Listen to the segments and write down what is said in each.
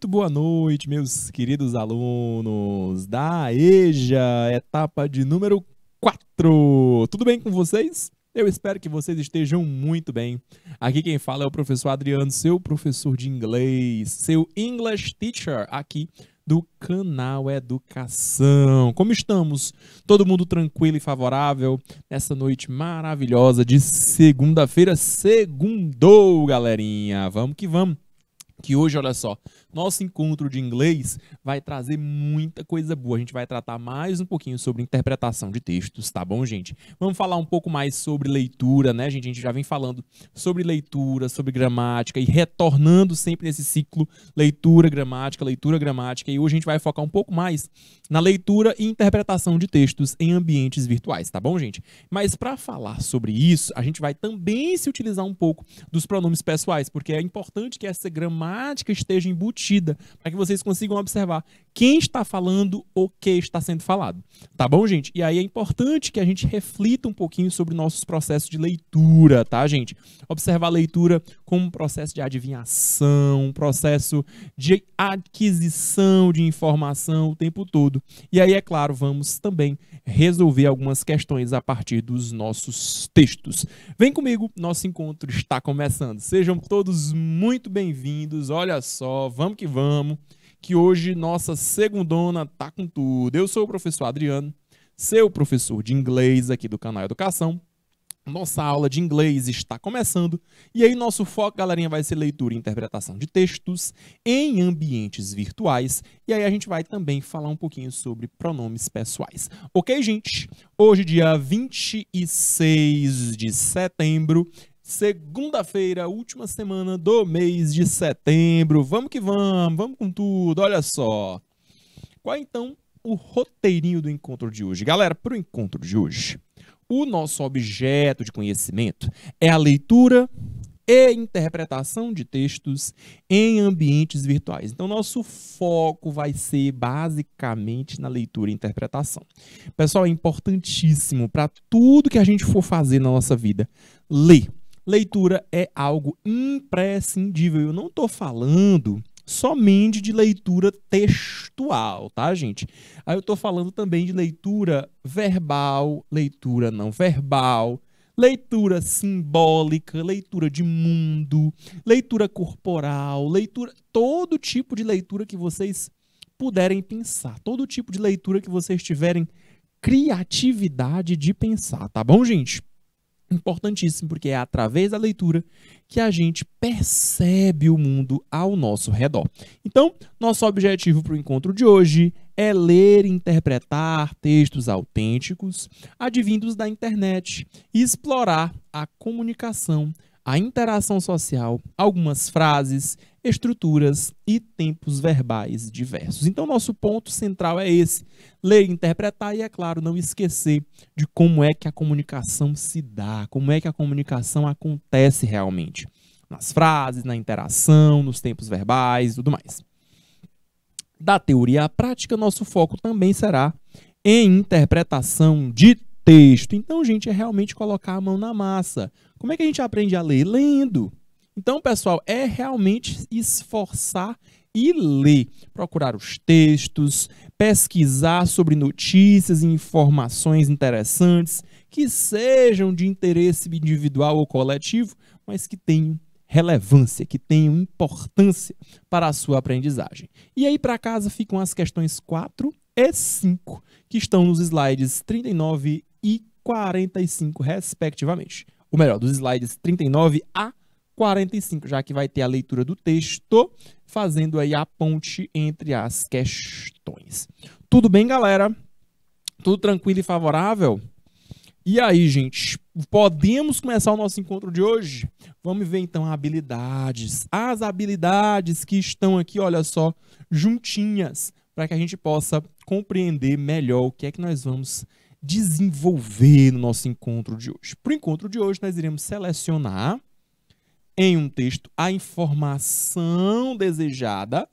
Muito boa noite, meus queridos alunos da EJA, etapa de número 4. Tudo bem com vocês? Eu espero que vocês estejam muito bem. Aqui quem fala é o professor Adriano, seu professor de inglês, seu English Teacher aqui do canal Educação. Como estamos? Todo mundo tranquilo e favorável nessa noite maravilhosa de segunda-feira? Segundou, galerinha! Vamos que vamos! Que hoje, olha só, nosso encontro de inglês vai trazer muita coisa boa. A gente vai tratar mais um pouquinho sobre interpretação de textos, tá bom, gente? Vamos falar um pouco mais sobre leitura, né, gente? A gente já vem falando sobre leitura, sobre gramática e retornando sempre nesse ciclo leitura, gramática, e hoje a gente vai focar um pouco mais na leitura e interpretação de textos em ambientes virtuais, tá bom, gente? Mas para falar sobre isso, a gente vai também se utilizar um pouco dos pronomes pessoais, porque é importante que essa gramática esteja embutida para que vocês consigam observar quem está falando ou o que está sendo falado. Tá bom, gente? E aí é importante que a gente reflita um pouquinho sobre nossos processos de leitura, tá, gente? Observar a leitura como um processo de adivinhação, um processo de aquisição de informação o tempo todo. E aí, é claro, vamos também resolver algumas questões a partir dos nossos textos. Vem comigo, nosso encontro está começando. Sejam todos muito bem-vindos. Olha só, vamos que hoje nossa segundona tá com tudo. Eu sou o professor Adriano, seu professor de inglês aqui do canal Educação. Nossa aula de inglês está começando e aí nosso foco, galerinha, vai ser leitura e interpretação de textos em ambientes virtuais e aí a gente vai também falar um pouquinho sobre pronomes pessoais. Ok, gente? Hoje, dia 26 de setembro, segunda-feira, última semana do mês de setembro. Vamos que vamos com tudo, olha só. Qual é, então, o roteirinho do encontro de hoje? Galera, para o encontro de hoje, o nosso objeto de conhecimento é a leitura e interpretação de textos em ambientes virtuais. Então, nosso foco vai ser basicamente na leitura e interpretação. Pessoal, é importantíssimo para tudo que a gente for fazer na nossa vida, ler. Leitura é algo imprescindível. Eu não estou falando somente de leitura textual, tá, gente? Aí eu estou falando também de leitura verbal, leitura não verbal, leitura simbólica, leitura de mundo, leitura corporal, leitura, todo tipo de leitura que vocês puderem pensar, todo tipo de leitura que vocês tiverem criatividade de pensar, tá bom, gente? Importantíssimo, porque é através da leitura que a gente percebe o mundo ao nosso redor. Então, nosso objetivo para o encontro de hoje é ler e interpretar textos autênticos, advindos da internet, e explorar a comunicação, a interação social, algumas frases, estruturas e tempos verbais diversos. Então, nosso ponto central é esse, ler e interpretar e, é claro, não esquecer de como é que a comunicação se dá, como é que a comunicação acontece realmente, nas frases, na interação, nos tempos verbais e tudo mais. Da teoria à prática, nosso foco também será em interpretação de texto. Então, gente, é realmente colocar a mão na massa. Como é que a gente aprende a ler? Lendo. Então, pessoal, é realmente esforçar e ler. Procurar os textos, pesquisar sobre notícias e informações interessantes que sejam de interesse individual ou coletivo, mas que tenham relevância, que tenham importância para a sua aprendizagem. E aí, para casa, ficam as questões 4 e 5, que estão nos slides 39 e 45, respectivamente. Ou melhor, dos slides 39 a 45, já que vai ter a leitura do texto, fazendo aí a ponte entre as questões. Tudo bem, galera? Tudo tranquilo e favorável? E aí, gente, podemos começar o nosso encontro de hoje? Vamos ver, então, habilidades. As habilidades que estão aqui, olha só, juntinhas, para que a gente possa compreender melhor o que é que nós vamos desenvolver no nosso encontro de hoje. Para o encontro de hoje, nós iremos selecionar em um texto a informação desejada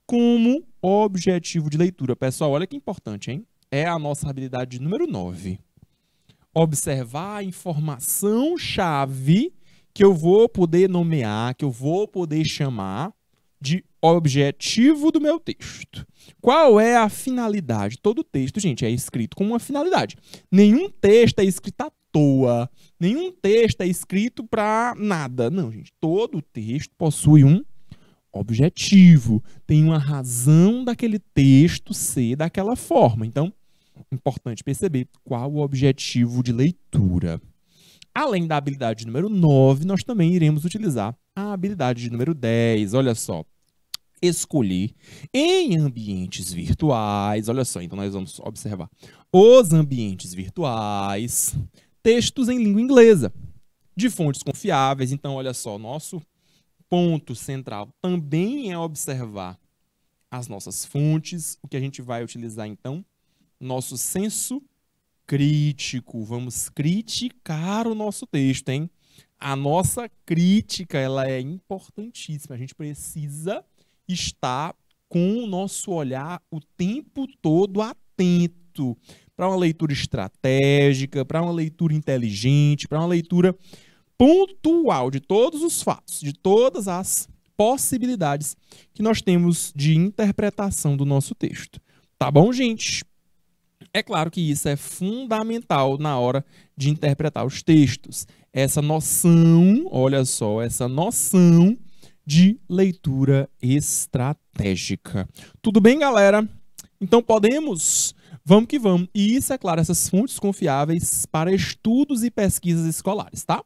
como objetivo de leitura. Pessoal, olha que importante, hein? É a nossa habilidade número 9. Observar a informação-chave que eu vou poder nomear, que eu vou poder chamar de objetivo do meu texto. Qual é a finalidade? Todo texto, gente, é escrito com uma finalidade. Nenhum texto é escrito à toa. Nenhum texto é escrito para nada. Não, gente. Todo texto possui um objetivo. Tem uma razão daquele texto ser daquela forma. Então, importante perceber qual o objetivo de leitura. Além da habilidade número 9, nós também iremos utilizar a habilidade de número 10. Olha só. Escolher em ambientes virtuais. Olha só, então nós vamos observar os ambientes virtuais, textos em língua inglesa, de fontes confiáveis. Então, olha só, nosso ponto central também é observar as nossas fontes. O que a gente vai utilizar, então? Nosso senso crítico. Vamos criticar o nosso texto, hein? A nossa crítica, ela é importantíssima. A gente precisa estar com o nosso olhar o tempo todo atento para uma leitura estratégica, para uma leitura inteligente, para uma leitura pontual de todos os fatos, de todas as possibilidades que nós temos de interpretação do nosso texto. Tá bom, gente? É claro que isso é fundamental na hora de interpretar os textos. Essa noção, olha só, essa noção de leitura estratégica. Tudo bem, galera? Então podemos? Vamos que vamos. E isso, é claro, essas fontes confiáveis para estudos e pesquisas escolares, tá?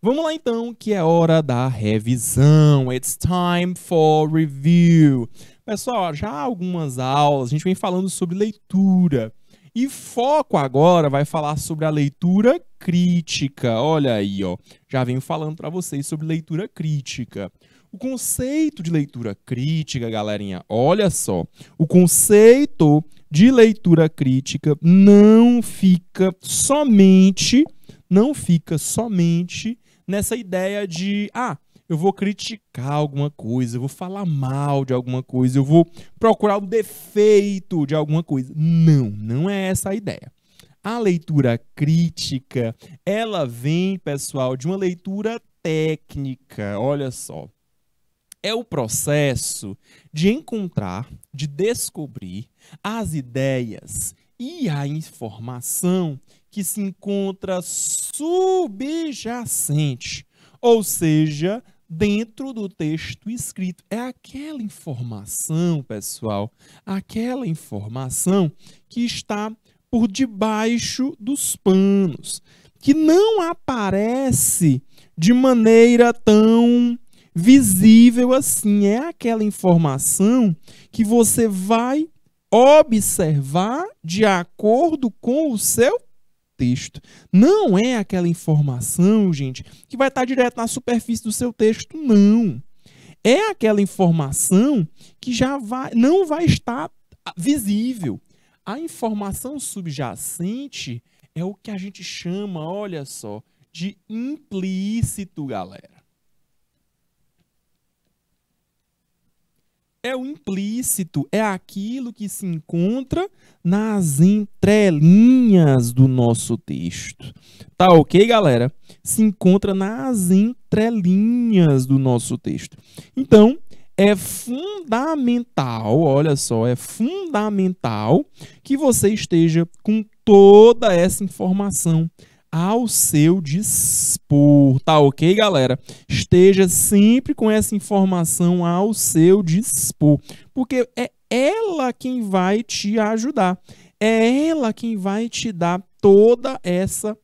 Vamos lá então, que é hora da revisão. It's time for review. Pessoal, já há algumas aulas, a gente vem falando sobre leitura. E foco agora vai falar sobre a leitura crítica. Olha aí, ó. Já venho falando para vocês sobre leitura crítica. O conceito de leitura crítica, galerinha, olha só. O conceito de leitura crítica não fica somente nessa ideia de, eu vou criticar alguma coisa, eu vou falar mal de alguma coisa, eu vou procurar o defeito de alguma coisa. Não é essa a ideia. A leitura crítica, ela vem, pessoal, de uma leitura técnica. Olha só. É o processo de encontrar, de descobrir as ideias e a informação que se encontra subjacente, ou seja, dentro do texto escrito. É aquela informação, pessoal, aquela informação que está por debaixo dos panos, que não aparece de maneira tão visível assim. É aquela informação que você vai observar de acordo com o seu texto. Não é aquela informação, gente, que vai estar direto na superfície do seu texto, não. É aquela informação que não vai estar visível. A informação subjacente é o que a gente chama, olha só, de implícito, galera. É o implícito, é aquilo que se encontra nas entrelinhas do nosso texto. Tá ok, galera? Se encontra nas entrelinhas do nosso texto. Então, é fundamental, olha só, é fundamental que você esteja com toda essa informação ao seu dispor, tá ok, galera? Esteja sempre com essa informação ao seu dispor, porque é ela quem vai te ajudar, é ela quem vai te dar toda essa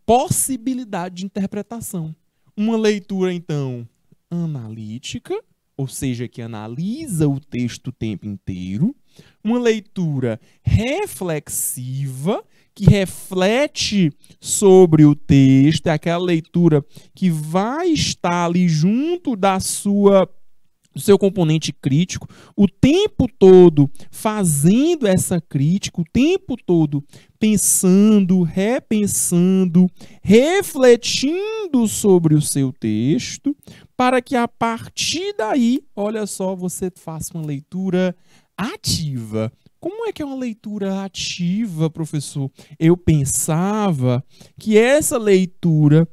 possibilidade de interpretação. Uma leitura, então, analítica, ou seja, que analisa o texto o tempo inteiro, uma leitura reflexiva, que reflete sobre o texto, é aquela leitura que vai estar ali junto do seu componente crítico, o tempo todo fazendo essa crítica, o tempo todo pensando, repensando, refletindo sobre o seu texto, para que a partir daí, olha só, você faça uma leitura ativa. Como é que é uma leitura ativa, professor? Eu pensava que essa leitura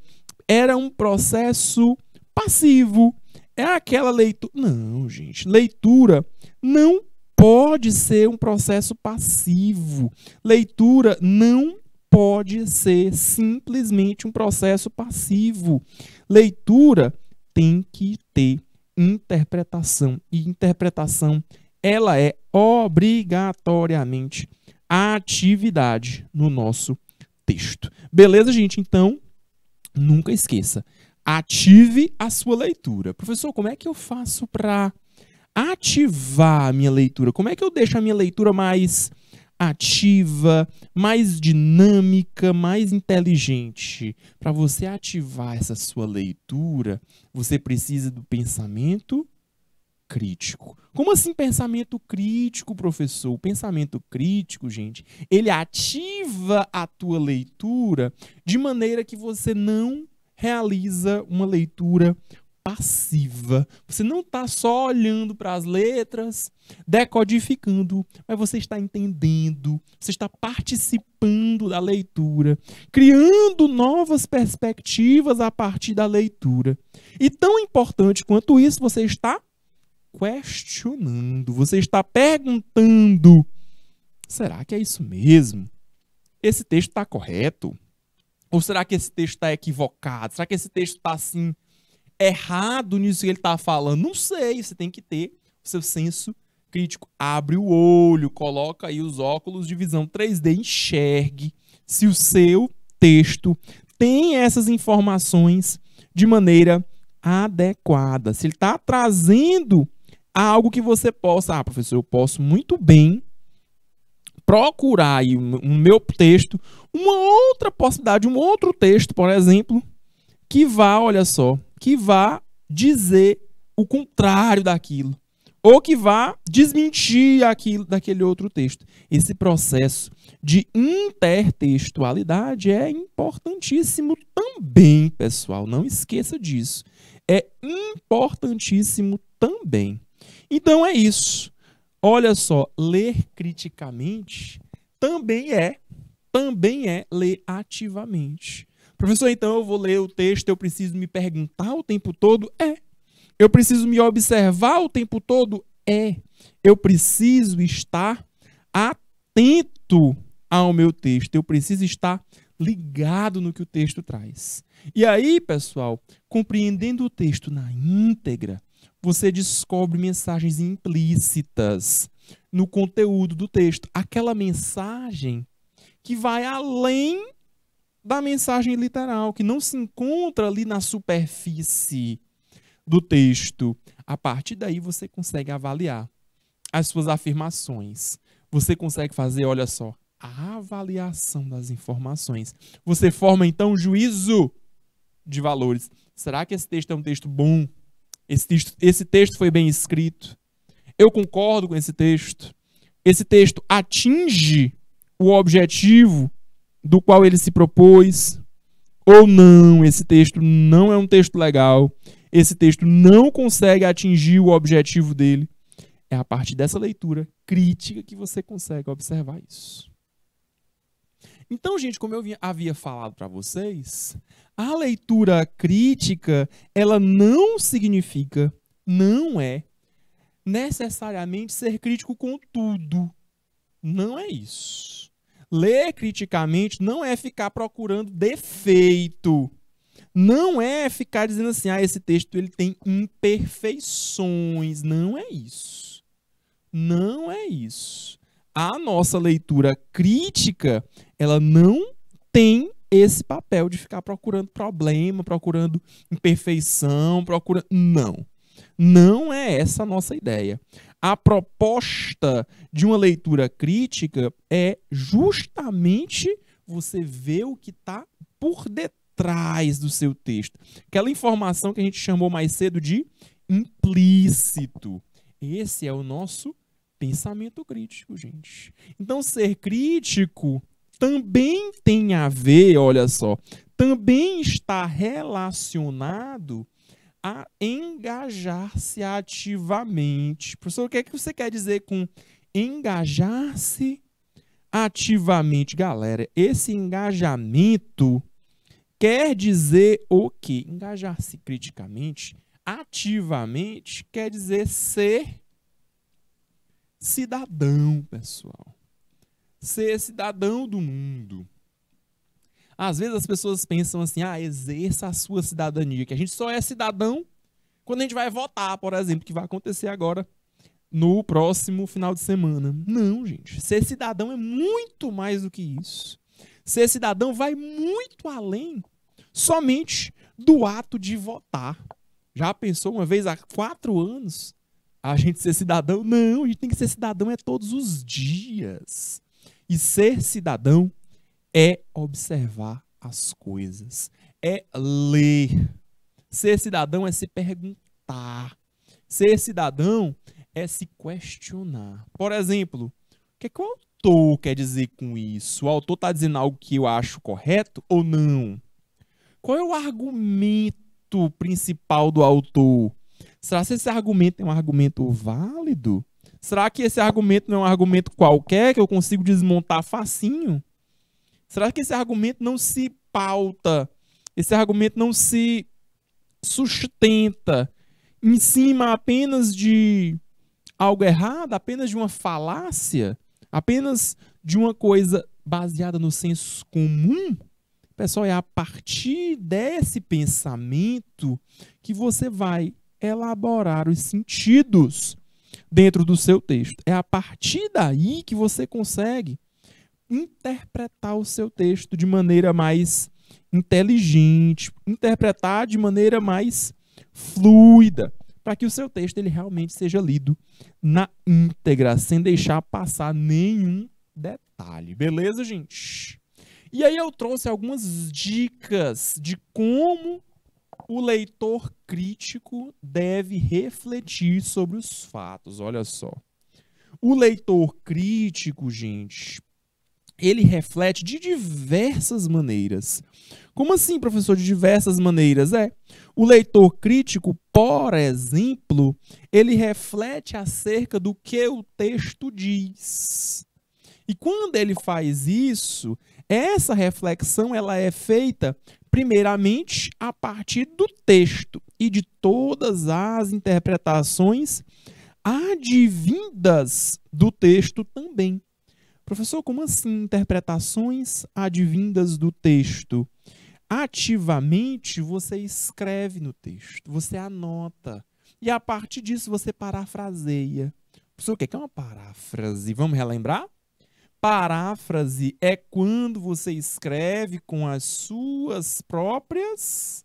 era um processo passivo, é aquela leitura. Não, gente. Leitura não pode ser um processo passivo. Leitura não pode ser simplesmente um processo passivo. Leitura tem que ter interpretação. E interpretação, ela é obrigatoriamente a atividade no nosso texto. Beleza, gente? Então, nunca esqueça. Ative a sua leitura. Professor, como é que eu faço para ativar a minha leitura? Como é que eu deixo a minha leitura mais ativa, mais dinâmica, mais inteligente? Para você ativar essa sua leitura, você precisa do pensamento crítico. Como assim pensamento crítico, professor? O pensamento crítico, gente, ele ativa a tua leitura de maneira que você não realiza uma leitura passiva. Você não está só olhando para as letras, decodificando, mas você está entendendo, você está participando da leitura, criando novas perspectivas a partir da leitura. E tão importante quanto isso, você está questionando, você está perguntando: será que é isso mesmo? Esse texto está correto? Ou será que esse texto está equivocado? Será que esse texto está assim errado nisso que ele está falando? Não sei, você tem que ter o seu senso crítico. Abre o olho, coloca aí os óculos de visão 3D, enxergue se o seu texto tem essas informações de maneira adequada. Se ele está trazendo algo que você possa, professor, eu posso muito bem procurar aí no meu texto uma outra possibilidade, um outro texto, por exemplo, que vá, olha só, que vá dizer o contrário daquilo, ou que vá desmentir aquilo daquele outro texto. Esse processo de intertextualidade é importantíssimo também, pessoal, não esqueça disso. É importantíssimo também. Então é isso. Olha só, ler criticamente também é ler ativamente. Professor, então eu vou ler o texto, eu preciso me perguntar o tempo todo? É. Eu preciso me observar o tempo todo? É. Eu preciso estar atento ao meu texto. Eu preciso estar ligado no que o texto traz. E aí, pessoal, compreendendo o texto na íntegra, você descobre mensagens implícitas no conteúdo do texto. Aquela mensagem que vai além da mensagem literal, que não se encontra ali na superfície do texto. A partir daí você consegue avaliar as suas afirmações. Você consegue fazer, olha só, a avaliação das informações. Você forma então um juízo de valores. Será que esse texto é um texto bom? Esse texto foi bem escrito? Eu concordo com esse texto? Esse texto atinge o objetivo do qual ele se propôs? Ou não? Esse texto não é um texto legal. Esse texto não consegue atingir o objetivo dele. É a partir dessa leitura crítica que você consegue observar isso. Então, gente, como eu havia falado para vocês, a leitura crítica, ela não significa, não é necessariamente ser crítico com tudo. Não é isso. Ler criticamente não é ficar procurando defeito. Não é ficar dizendo assim, esse texto ele tem imperfeições. Não é isso. Não é isso. A nossa leitura crítica, ela não tem esse papel de ficar procurando problema, procurando imperfeição, procurando... Não. Não é essa a nossa ideia. A proposta de uma leitura crítica é justamente você ver o que está por detrás do seu texto. Aquela informação que a gente chamou mais cedo de implícito. Esse é o nosso pensamento crítico, gente. Então, ser crítico também tem a ver, olha só, também está relacionado a engajar-se ativamente. Professor, o que é que você quer dizer com engajar-se ativamente? Galera, esse engajamento quer dizer o quê? Engajar-se criticamente, ativamente quer dizer ser cidadão, pessoal. Ser cidadão do mundo. Às vezes as pessoas pensam assim, exerça a sua cidadania, que a gente só é cidadão quando a gente vai votar, por exemplo, que vai acontecer agora no próximo final de semana. Não, gente. Ser cidadão é muito mais do que isso. Ser cidadão vai muito além somente do ato de votar. Já pensou uma vez há 4 anos a gente ser cidadão? Não, a gente tem que ser cidadão todos os dias. E ser cidadão é observar as coisas, é ler. Ser cidadão é se perguntar. Ser cidadão é se questionar. Por exemplo, o que o autor quer dizer com isso? O autor está dizendo algo que eu acho correto ou não? Qual é o argumento principal do autor? Será que esse argumento é um argumento válido? Será que esse argumento não é um argumento qualquer que eu consigo desmontar facinho? Será que esse argumento não se pauta, esse argumento não se sustenta em cima apenas de algo errado, apenas de uma falácia, apenas de uma coisa baseada no senso comum? Pessoal, é a partir desse pensamento que você vai elaborar os sentidos dentro do seu texto. É a partir daí que você consegue interpretar o seu texto de maneira mais inteligente, interpretar de maneira mais fluida, para que o seu texto ele realmente seja lido na íntegra, sem deixar passar nenhum detalhe. Beleza, gente? E aí eu trouxe algumas dicas de como o leitor crítico deve refletir sobre os fatos. Olha só. O leitor crítico, gente, ele reflete de diversas maneiras. Como assim, professor, de diversas maneiras? O leitor crítico, por exemplo, ele reflete acerca do que o texto diz. E quando ele faz isso, essa reflexão ela é feita, primeiramente, a partir do texto e de todas as interpretações advindas do texto também. Professor, como assim interpretações advindas do texto? Ativamente você escreve no texto, você anota. E a partir disso você parafraseia. Professor, o que é uma paráfrase? Vamos relembrar? Paráfrase é quando você escreve com as suas próprias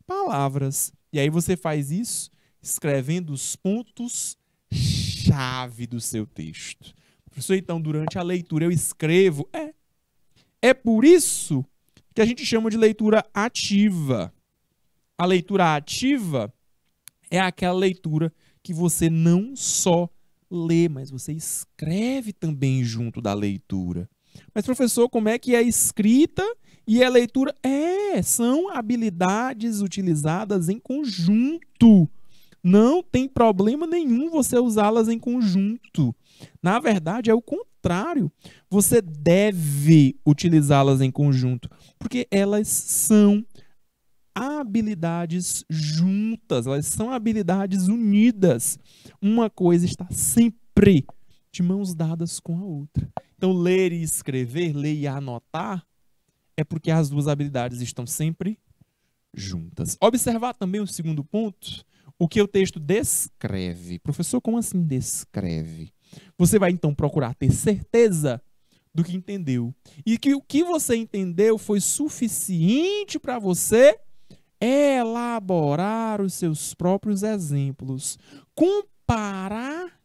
palavras. E aí você faz isso escrevendo os pontos-chave do seu texto. Professor, então, durante a leitura eu escrevo. É por isso que a gente chama de leitura ativa. A leitura ativa é aquela leitura que você não só lê, mas você escreve também junto da leitura. Mas, professor, como é que é a escrita e a leitura? São habilidades utilizadas em conjunto. Não tem problema nenhum você usá-las em conjunto. Na verdade, é o contrário. Você deve utilizá-las em conjunto, porque elas são habilidades juntas, elas são habilidades unidas. Uma coisa está sempre de mãos dadas com a outra. Então, ler e escrever, ler e anotar, é porque as duas habilidades estão sempre juntas. Observar também o segundo ponto, o que o texto descreve. Professor, como assim descreve? Você vai, então, procurar ter certeza do que entendeu. E que o que você entendeu foi suficiente para você elaborar os seus próprios exemplos. Comparar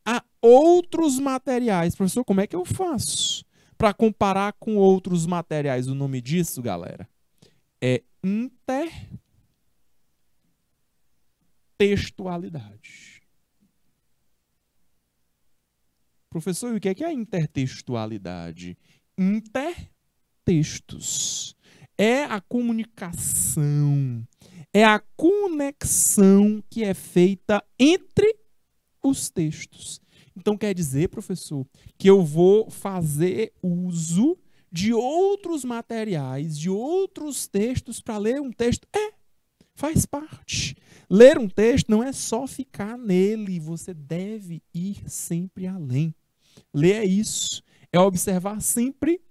a outros materiais. Professor, como é que eu faço para comparar com outros materiais? O nome disso, galera, é intertextualidade. Professor, e o que é a intertextualidade? Intertextos. É a comunicação, é a conexão que é feita entre os textos. Então, quer dizer, professor, que eu vou fazer uso de outros materiais, de outros textos para ler um texto? Faz parte. Ler um texto não é só ficar nele, você deve ir sempre além. Ler é isso, é observar sempre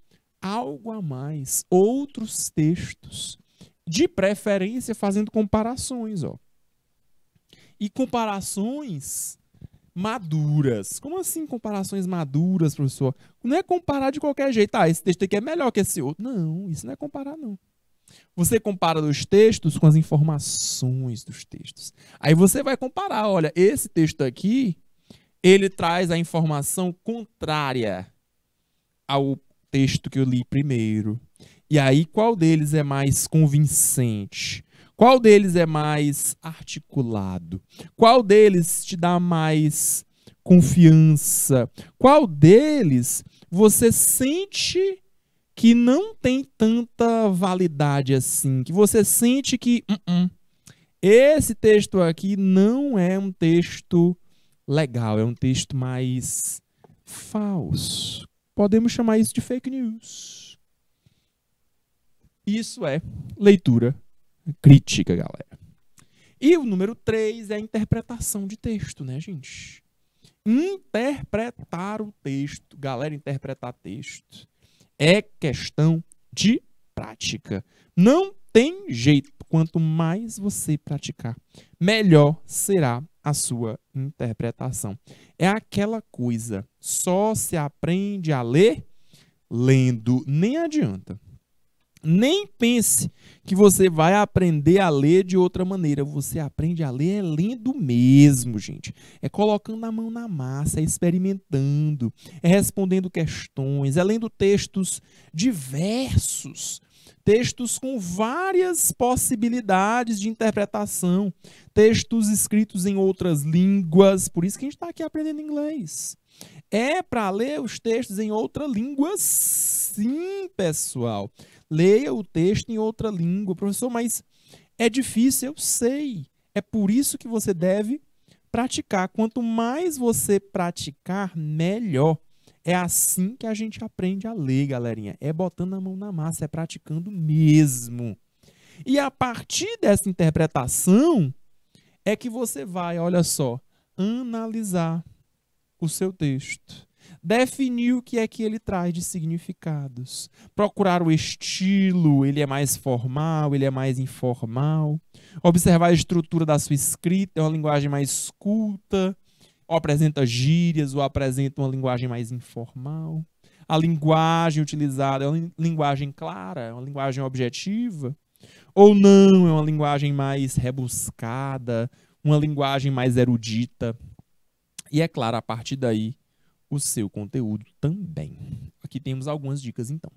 algo a mais, outros textos, de preferência fazendo comparações, ó. E comparações maduras. Como assim comparações maduras, professor? Não é comparar de qualquer jeito. Ah, esse texto aqui é melhor que esse outro. Não, isso não é comparar, não. Você compara os textos com as informações dos textos. Aí você vai comparar, olha, esse texto aqui, ele traz a informação contrária ao texto que eu li primeiro. E aí, qual deles é mais convincente? Qual deles é mais articulado? Qual deles te dá mais confiança? Qual deles você sente que não tem tanta validade assim? Que você sente que esse texto aqui não é um texto legal, é um texto mais falso. Podemos chamar isso de fake news. Isso é leitura crítica, galera. E o número 3 é a interpretação de texto, né, gente? Interpretar o texto. Galera, interpretar texto é questão de prática. Não tem jeito. Quanto mais você praticar, melhor será a sua interpretação. É aquela coisa, só se aprende a ler lendo. Nem adianta. Nem pense que você vai aprender a ler de outra maneira. Você aprende a ler é lendo mesmo, gente. É colocando a mão na massa, é experimentando, é respondendo questões, é lendo textos diversos, textos com várias possibilidades de interpretação, textos escritos em outras línguas. Por isso que a gente está aqui aprendendo inglês. É para ler os textos em outra língua, sim, pessoal. Leia o texto em outra língua. Professor, mas é difícil, eu sei. É por isso que você deve praticar. Quanto mais você praticar, melhor. É assim que a gente aprende a ler, galerinha. É botando a mão na massa, é praticando mesmo. E a partir dessa interpretação é que você vai, olha só, analisar o seu texto, definir o que é que ele traz de significados, procurar o estilo, ele é mais formal, ele é mais informal, observar a estrutura da sua escrita, é uma linguagem mais culta, ou apresenta gírias, ou apresenta uma linguagem mais informal, a linguagem utilizada é uma linguagem clara, é uma linguagem objetiva, ou não, é uma linguagem mais rebuscada, uma linguagem mais erudita. E é claro, a partir daí, o seu conteúdo também. Aqui temos algumas dicas, então.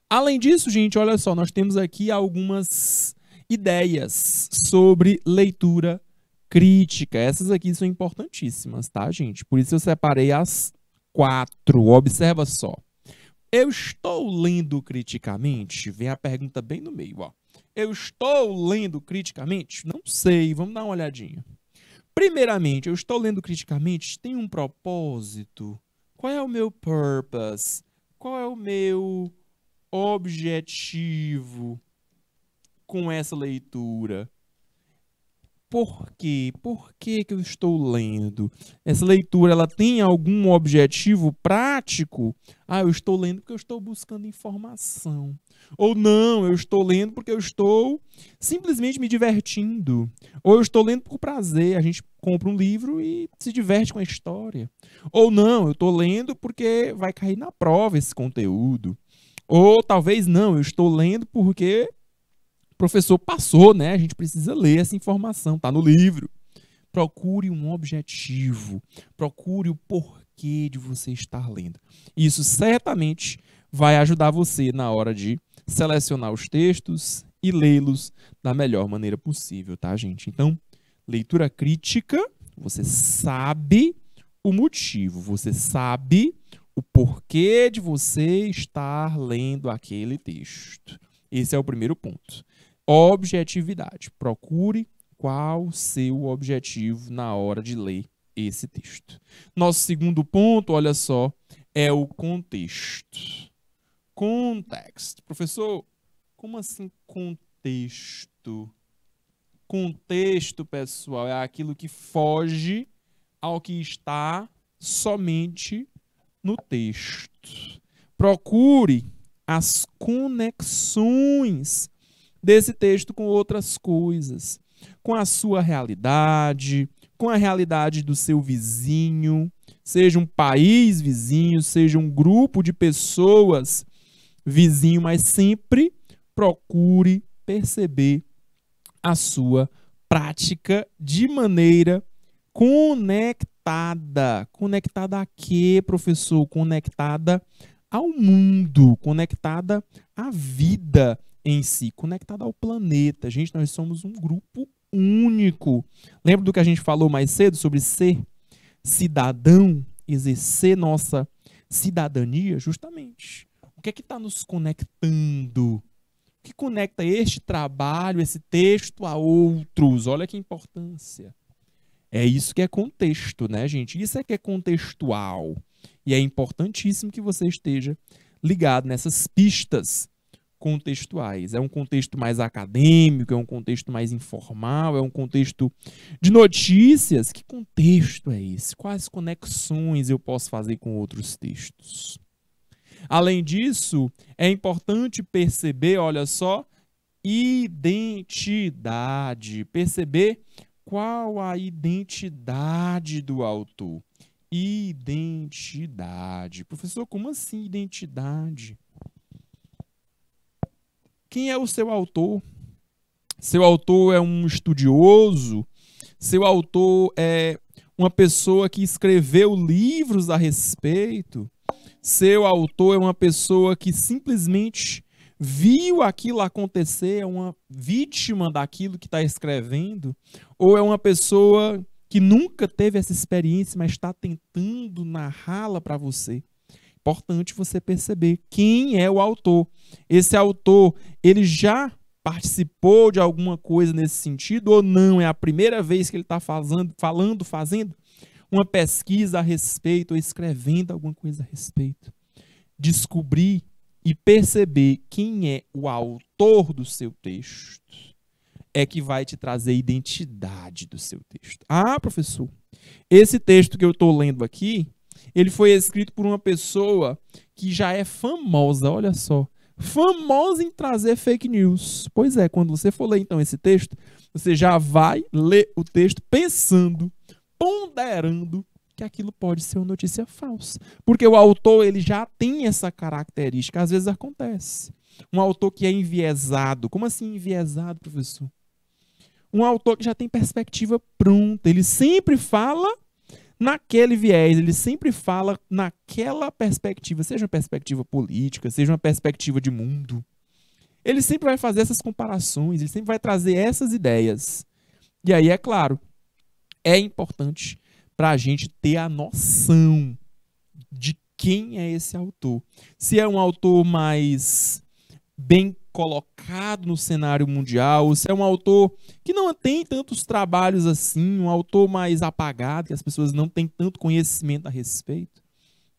Além disso, gente, olha só, nós temos aqui algumas ideias sobre leitura crítica. Essas aqui são importantíssimas, tá, gente? Por isso eu separei as 4. Observa só. Eu estou lendo criticamente? Vem a pergunta bem no meio, ó. Eu estou lendo criticamente? Não sei, vamos dar uma olhadinha. Primeiramente, eu estou lendo criticamente, tem um propósito? Qual é o meu purpose? Qual é o meu objetivo com essa leitura? Por quê? Por que que eu estou lendo? Essa leitura, ela tem algum objetivo prático? Ah, eu estou lendo porque eu estou buscando informação. Ou não, eu estou lendo porque eu estou simplesmente me divertindo. Ou eu estou lendo por prazer. A gente compra um livro e se diverte com a história. Ou não, eu estou lendo porque vai cair na prova esse conteúdo. Ou talvez não, eu estou lendo porque professor passou, né? A gente precisa ler essa informação, tá no livro. Procure um objetivo, procure o porquê de você estar lendo. Isso certamente vai ajudar você na hora de selecionar os textos e lê-los da melhor maneira possível, tá, gente? Então, leitura crítica, você sabe o motivo, você sabe o porquê de você estar lendo aquele texto. Esse é o primeiro ponto. Objetividade. Procure qual o seu objetivo na hora de ler esse texto. Nosso segundo ponto, olha só, é o contexto. Context. Professor, como assim contexto? Contexto, pessoal, é aquilo que foge ao que está somente no texto. Procure as conexões desse texto com outras coisas, com a sua realidade, com a realidade do seu vizinho, seja um país vizinho, seja um grupo de pessoas vizinho, mas sempre procure perceber a sua prática de maneira conectada. Conectada a quê, professor? Conectada ao mundo, conectada à vida em si, conectada ao planeta. Gente, nós somos um grupo único. Lembra do que a gente falou mais cedo sobre ser cidadão, exercer nossa cidadania? Justamente. O que é que está nos conectando? O que conecta este trabalho, esse texto a outros? Olha que importância. É isso que é contexto, né, gente? Isso é que é contextual. E é importantíssimo que você esteja ligado nessas pistas contextuais. É um contexto mais acadêmico, é um contexto mais informal, é um contexto de notícias. Que contexto é esse? Quais conexões eu posso fazer com outros textos? Além disso, é importante perceber, olha só, identidade. Perceber qual a identidade do autor. Identidade. Professor, como assim identidade? Quem é o seu autor? Seu autor é um estudioso? Seu autor é uma pessoa que escreveu livros a respeito? Seu autor é uma pessoa que simplesmente viu aquilo acontecer, é uma vítima daquilo que está escrevendo? Ou é uma pessoa que nunca teve essa experiência, mas está tentando narrá-la para você? Importante você perceber quem é o autor. Esse autor, ele já participou de alguma coisa nesse sentido ou não? É a primeira vez que ele está fazendo uma pesquisa a respeito ou escrevendo alguma coisa a respeito? Descobrir e perceber quem é o autor do seu texto é que vai te trazer a identidade do seu texto. Ah, professor, esse texto que eu estou lendo aqui, ele foi escrito por uma pessoa que já é famosa, olha só, famosa em trazer fake news. Pois é, quando você for ler então esse texto, você já vai ler o texto pensando, ponderando que aquilo pode ser uma notícia falsa. Porque o autor, ele já tem essa característica. Às vezes acontece. Um autor que é enviesado. Como assim enviesado, professor? Um autor que já tem perspectiva pronta. Ele sempre fala naquele viés, ele sempre fala naquela perspectiva, seja uma perspectiva política, seja uma perspectiva de mundo. Ele sempre vai fazer essas comparações, ele sempre vai trazer essas ideias. E aí, é claro, é importante para a gente ter a noção de quem é esse autor. Se é um autor mais bem colocado no cenário mundial, ou se é um autor que não tem tantos trabalhos assim, um autor mais apagado, que as pessoas não têm tanto conhecimento a respeito.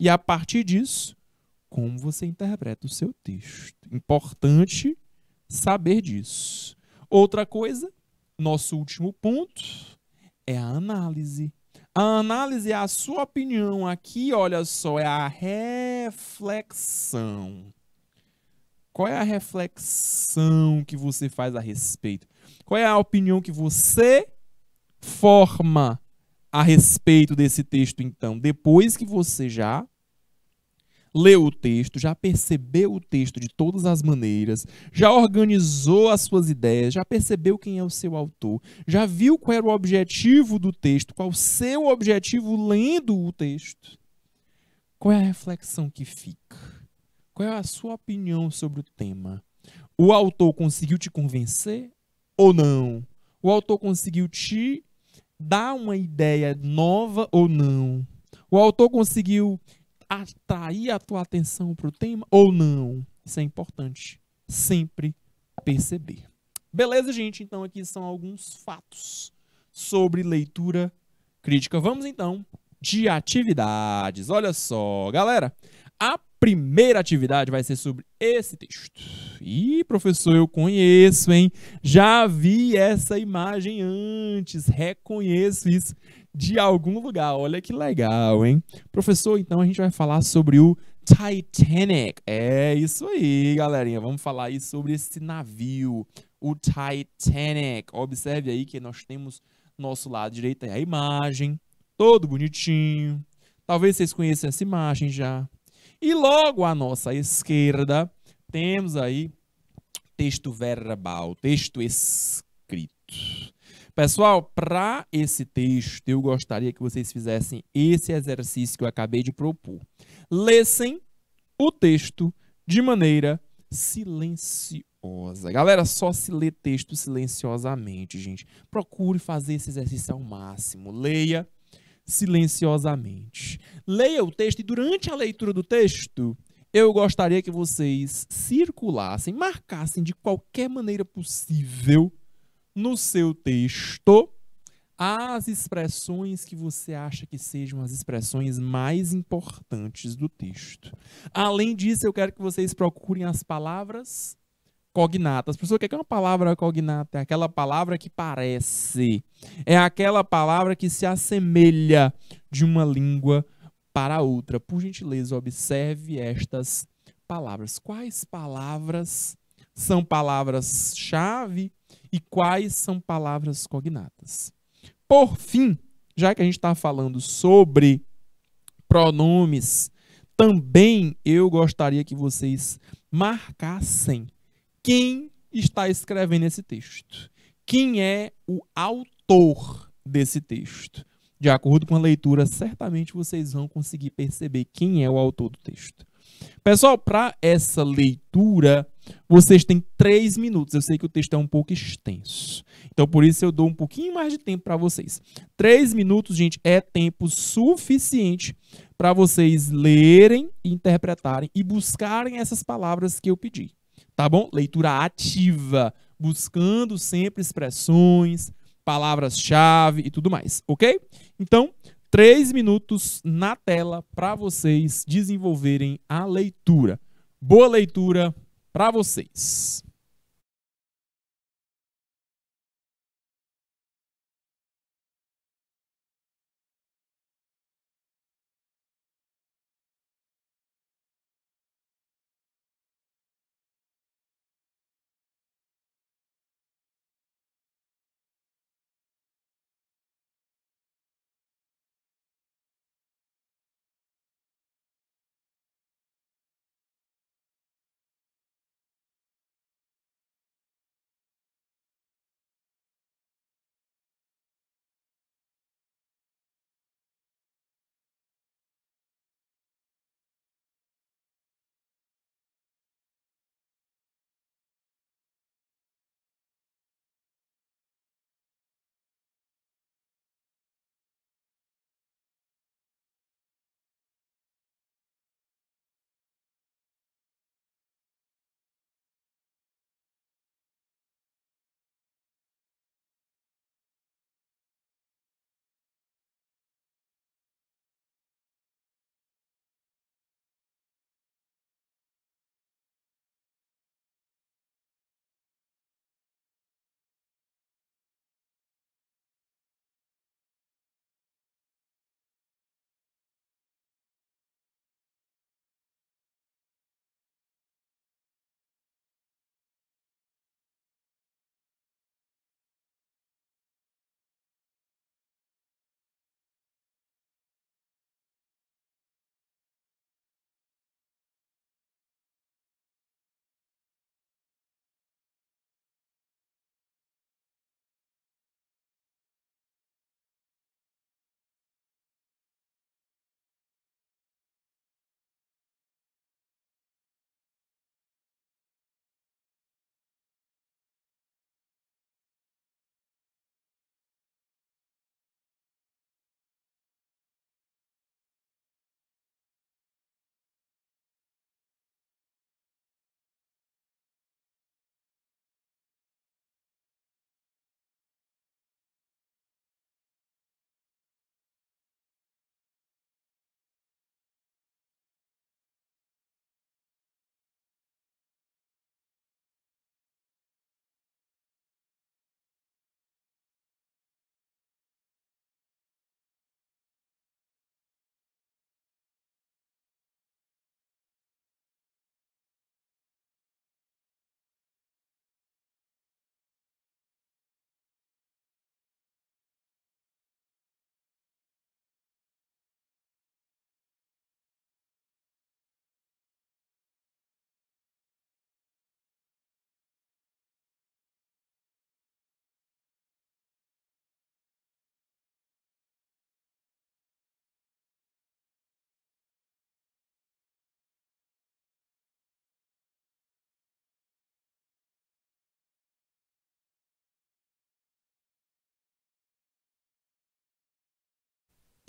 E a partir disso, como você interpreta o seu texto. Importante saber disso. Outra coisa, nosso último ponto, é a análise. A análise é a sua opinião. Aqui, olha só, é a reflexão. Qual é a reflexão que você faz a respeito? Qual é a opinião que você forma a respeito desse texto, então? Depois que você já leu o texto, já percebeu o texto de todas as maneiras, já organizou as suas ideias, já percebeu quem é o seu autor, já viu qual era o objetivo do texto, qual o seu objetivo lendo o texto. Qual é a reflexão que fica? Qual é a sua opinião sobre o tema? O autor conseguiu te convencer ou não? O autor conseguiu te dar uma ideia nova ou não? O autor conseguiu atrair a tua atenção para o tema ou não? Isso é importante sempre perceber. Beleza, gente? Então aqui são alguns fatos sobre leitura crítica. Vamos então de atividades. Olha só, galera, a primeira atividade vai ser sobre esse texto. Ih, professor, eu conheço, hein? Já vi essa imagem antes, reconheço isso de algum lugar. Olha que legal, hein? Professor, então a gente vai falar sobre o Titanic. É isso aí, galerinha. Vamos falar aí sobre esse navio, o Titanic. Observe aí que nós temos nosso lado direito aí a imagem, todo bonitinho. Talvez vocês conheçam essa imagem já. E logo à nossa esquerda, temos aí texto verbal, texto escrito. Pessoal, para esse texto, eu gostaria que vocês fizessem esse exercício que eu acabei de propor. Lessem o texto de maneira silenciosa. Galera, só se lê texto silenciosamente, gente. Procure fazer esse exercício ao máximo. Leia silenciosamente. Leia o texto e durante a leitura do texto, eu gostaria que vocês circulassem, marcassem de qualquer maneira possível no seu texto as expressões que você acha que sejam as expressões mais importantes do texto. Além disso, eu quero que vocês procurem as palavras cognatas. Professor, o que é uma palavra cognata? É aquela palavra que parece. É aquela palavra que se assemelha de uma língua para outra. Por gentileza, observe estas palavras. Quais palavras são palavras-chave e quais são palavras cognatas? Por fim, já que a gente está falando sobre pronomes, também eu gostaria que vocês marcassem quem está escrevendo esse texto. Quem é o autor desse texto? De acordo com a leitura, certamente vocês vão conseguir perceber quem é o autor do texto. Pessoal, para essa leitura, vocês têm 3 minutos. Eu sei que o texto é um pouco extenso. Então, por isso, eu dou um pouquinho mais de tempo para vocês. 3 minutos, gente, é tempo suficiente para vocês lerem, interpretarem e buscarem essas palavras que eu pedi. Tá bom? Leitura ativa, buscando sempre expressões, palavras-chave e tudo mais, ok? Então, 3 minutos na tela para vocês desenvolverem a leitura. Boa leitura para vocês.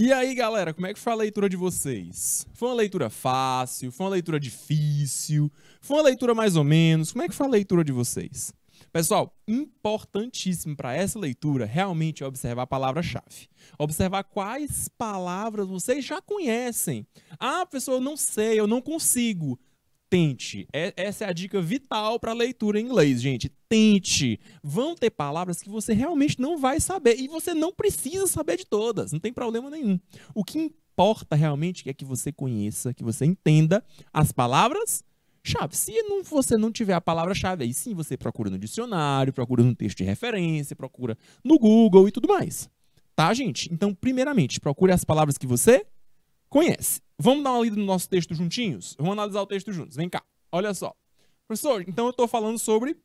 E aí, galera, como é que foi a leitura de vocês? Foi uma leitura fácil? Foi uma leitura difícil? Foi uma leitura mais ou menos? Como é que foi a leitura de vocês? Pessoal, importantíssimo para essa leitura realmente é observar a palavra-chave. Observar quais palavras vocês já conhecem. Ah, professor, eu não sei, eu não consigo. Tente. Essa é a dica vital para a leitura em inglês, gente. Tente. Vão ter palavras que você realmente não vai saber. E você não precisa saber de todas. Não tem problema nenhum. O que importa realmente é que você conheça, que você entenda as palavras-chave. Se você não tiver a palavra-chave, aí sim você procura no dicionário, procura no texto de referência, procura no Google e tudo mais. Tá, gente? Então, primeiramente, procure as palavras que você conhece. Vamos dar uma lida no nosso texto juntinhos? Vamos analisar o texto juntos. Vem cá. Olha só. Professor, então eu estou falando sobre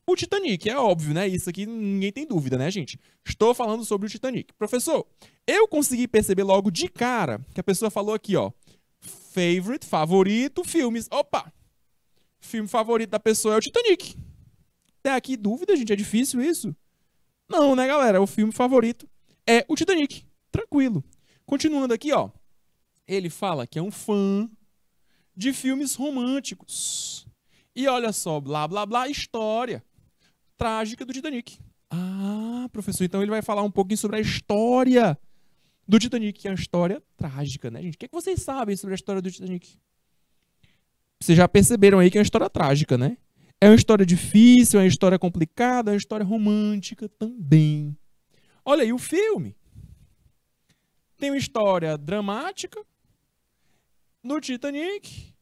o Titanic. É óbvio, né? Isso aqui ninguém tem dúvida, né, gente? Estou falando sobre o Titanic. Professor, eu consegui perceber logo de cara que a pessoa falou aqui, ó. Favorite, favorito, filmes. Opa! Filme favorito da pessoa é o Titanic. Tem aqui dúvida, gente? É difícil isso? Não, né, galera? O filme favorito é o Titanic. Tranquilo. Continuando aqui, ó. Ele fala que é um fã de filmes românticos. E olha só, blá, blá, blá, história trágica do Titanic. Ah, professor, então ele vai falar um pouquinho sobre a história do Titanic, que é uma história trágica, né, gente? O que é que vocês sabem sobre a história do Titanic? Vocês já perceberam aí que é uma história trágica, né? É uma história difícil, é uma história complicada, é uma história romântica também. Olha aí o filme. Tem uma história dramática no Titanic,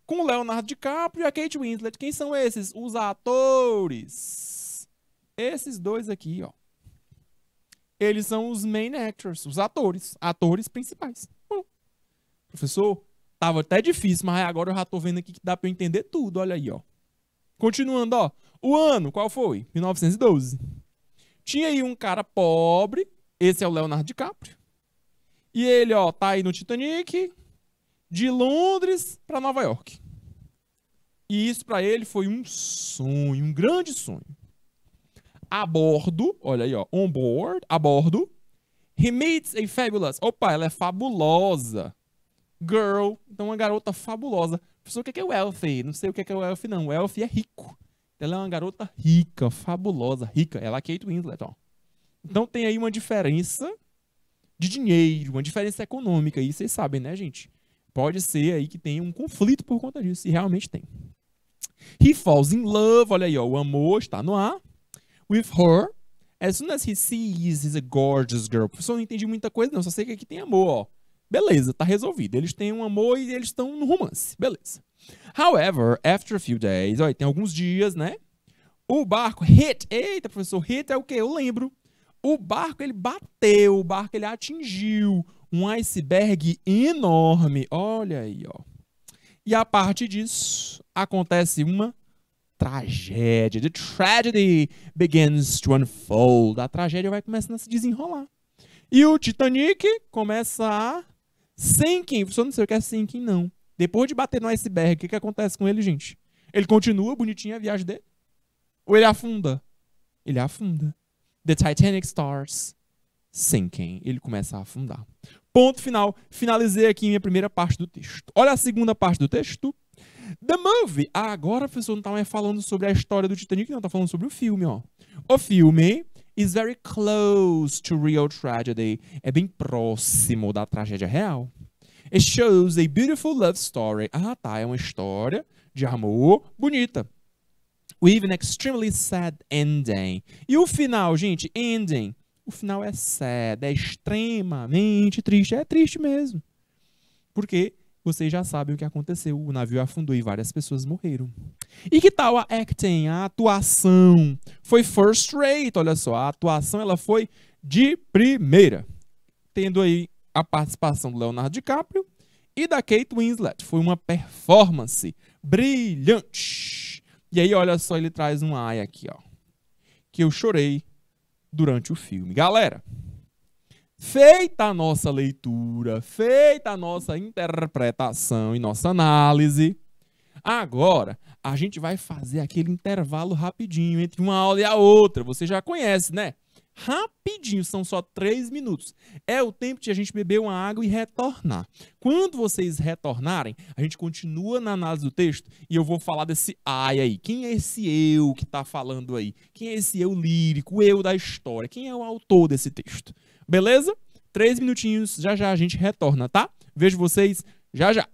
com o Leonardo DiCaprio e a Kate Winslet. Quem são esses? Os atores. Esses dois aqui, ó. Eles são os main actors, os atores principais. Bom, professor, tava até difícil, mas agora eu já tô vendo aqui que dá pra eu entender tudo. Olha aí, ó. Continuando, ó. O ano, qual foi? 1912. Tinha aí um cara pobre, esse é o Leonardo DiCaprio. E ele, ó, tá aí no Titanic, de Londres para Nova York. E isso para ele foi um sonho, um grande sonho. A bordo, olha aí, ó, on board, a bordo, he meets a fabulous, opa, ela é fabulosa, girl, então uma garota fabulosa. Professor, o que é wealthy? Não sei o que é wealthy, não. Wealthy é rico. Ela é uma garota rica, fabulosa, rica. Ela é Kate Winslet, ó. Então tem aí uma diferença de dinheiro, uma diferença econômica aí, vocês sabem, né, gente? Pode ser aí que tenha um conflito por conta disso, e realmente tem. He falls in love, olha aí, ó, o amor está no ar. With her, as soon as he sees he's a gorgeous girl. Professor, não entendi muita coisa não, só sei que aqui tem amor, ó. Beleza, tá resolvido. Eles têm um amor e eles estão no romance, beleza. However, after a few days, olha, tem alguns dias, né? O barco hit, eita, professor, hit é o quê? Eu lembro. O barco, ele bateu, o barco, ele atingiu um iceberg enorme. Olha aí, ó. E a partir disso, acontece uma tragédia. The tragedy begins to unfold. A tragédia vai começando a se desenrolar. E o Titanic começa a sinking. Você não sei o que é sinking, não. Depois de bater no iceberg, o que acontece com ele, gente? Ele continua bonitinho a viagem dele? Ou ele afunda? Ele afunda. The Titanic starts sinking. Ele começa a afundar. Ponto final. Finalizei aqui minha primeira parte do texto. Olha a segunda parte do texto. The movie. Ah, agora a pessoa não está mais falando sobre a história do Titanic, não. Está falando sobre o filme, ó. O filme is very close to real tragedy. É bem próximo da tragédia real. It shows a beautiful love story. Ah, tá. É uma história de amor bonita. With an extremely sad ending. E o final, gente, ending. O final é sad, é extremamente triste. É triste mesmo. Porque vocês já sabem o que aconteceu. O navio afundou e várias pessoas morreram. E que tal a acting, a atuação? Foi first rate, olha só. A atuação ela foi de primeira. Tendo aí a participação do Leonardo DiCaprio e da Kate Winslet. Foi uma performance brilhante. E aí, olha só, ele traz um ai aqui, ó. Que eu chorei durante o filme. Galera, feita a nossa leitura, feita a nossa interpretação e nossa análise, agora a gente vai fazer aquele intervalo rapidinho entre uma aula e a outra. Você já conhece, né? rapidinho, são só 3 minutos. É o tempo de a gente beber uma água e retornar. Quando vocês retornarem, a gente continua na análise do texto e eu vou falar desse ai aí. Quem é esse eu que está falando aí? Quem é esse eu lírico, o eu da história? Quem é o autor desse texto? Beleza? 3 minutinhos, já já a gente retorna, tá? Vejo vocês já já.